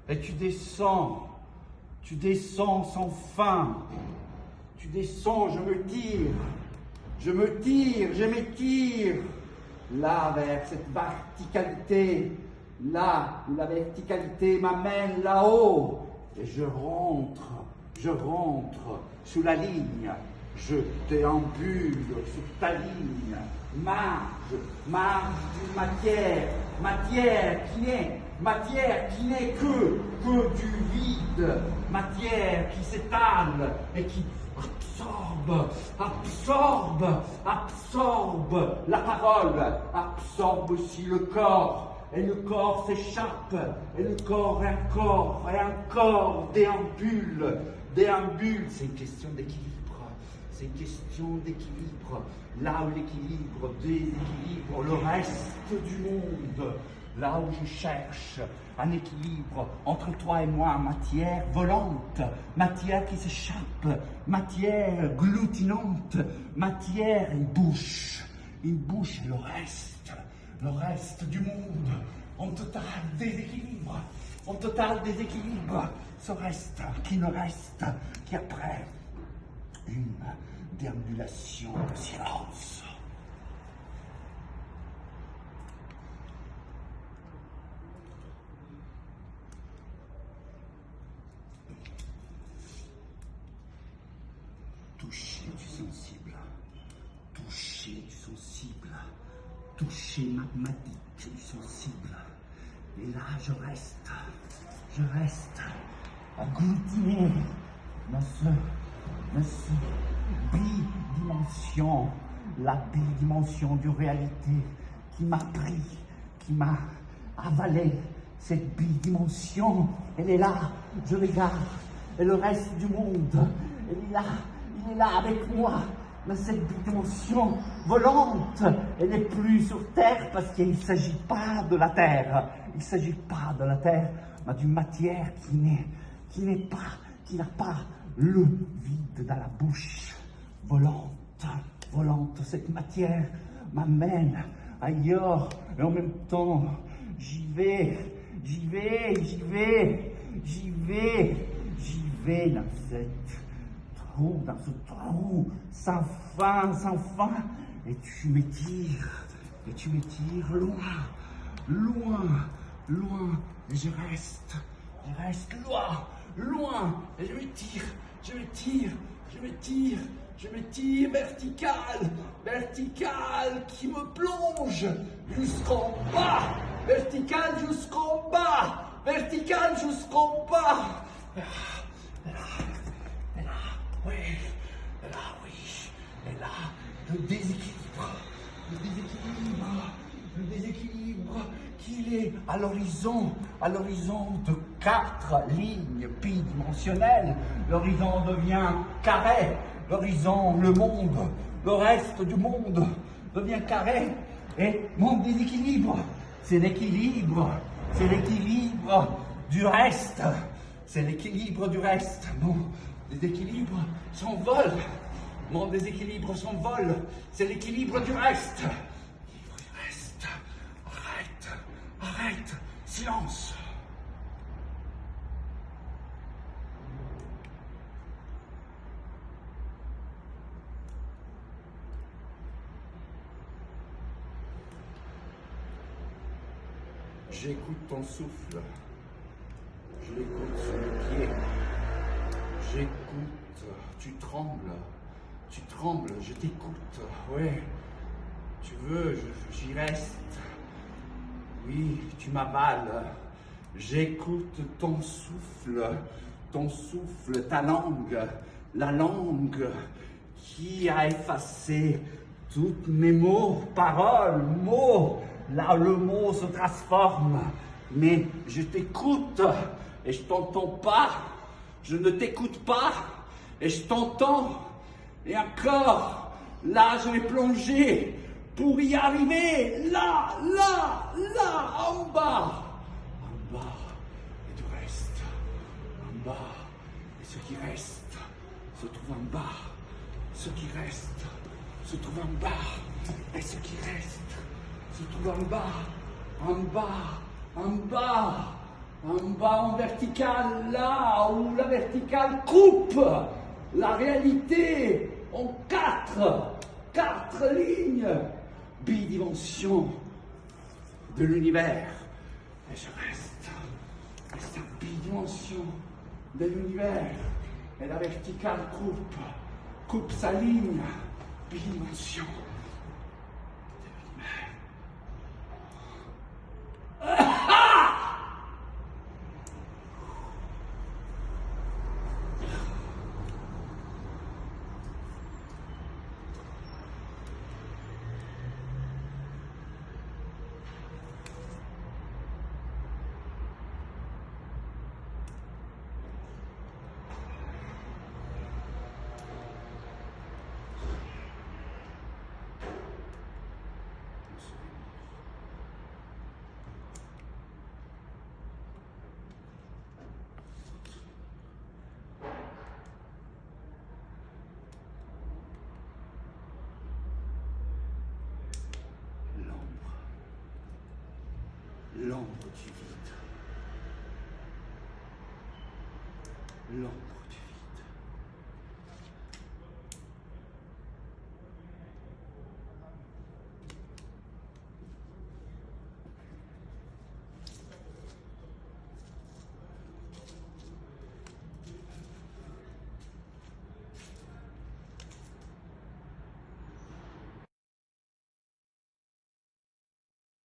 Et tu descends sans fin. Tu descends, je m'étire, là vers cette verticalité, là où la verticalité m'amène là-haut. Et je rentre sous la ligne, je déambule sur ta ligne, marche d'une matière qui n'est que du vide, matière qui s'étale et qui absorbe la parole, absorbe aussi le corps. Et le corps s'échappe, et le corps et un corps déambule. C'est une question d'équilibre. Là où l'équilibre déséquilibre le reste du monde. Là où je cherche un équilibre entre toi et moi, matière volante, matière qui s'échappe, matière gloutinante, matière une bouche et le reste du monde, en total déséquilibre, ce reste qui ne reste qu'après une déambulation de silence. Toucher du sensible, toucher magmatique du sensible. Et là, je reste agglutiné dans ce bidimension, la bidimension de réalité qui m'a pris, qui m'a avalé. Cette bidimension, elle est là, je regarde, et le reste du monde, il est là avec moi. Dans cette dimension volante, elle n'est plus sur Terre parce qu'il ne s'agit pas de la Terre. Il ne s'agit pas de la Terre, mais d'une matière qui n'a pas le vide dans la bouche. Volante, cette matière m'amène ailleurs. Et en même temps, j'y vais dans ce trou sans fin, et tu m'étires loin, et je reste loin, et je m'étire, vertical, qui me plonge jusqu'en bas, vertical jusqu'en bas. Et là, le déséquilibre qu'il est à l'horizon de 4 lignes bidimensionnelles. L'horizon devient carré, le monde, le reste du monde devient carré, et mon déséquilibre, c'est l'équilibre du reste, Mon déséquilibre s'envole, c'est l'équilibre du reste. Arrête, silence. J'écoute ton souffle, je l'écoute sur mes pieds, tu trembles, je t'écoute, ouais, tu veux, j'y reste, oui, tu m'avales, j'écoute ton souffle, ta langue, la langue qui a effacé toutes mes paroles, là le mot se transforme, mais je t'écoute et je t'entends pas, je ne t'écoute pas et je t'entends, et encore, là je vais plonger pour y arriver, là, en bas, et du reste, en bas, et ce qui reste se trouve en bas, ce qui reste se trouve en bas, et ce qui reste se trouve en bas, En bas en vertical, là où la verticale coupe la réalité en quatre lignes, bidimension de l'univers. Et je reste en bidimension de l'univers. Et la verticale coupe sa ligne, bidimension de l'univers. L'ombre du vide. L'ombre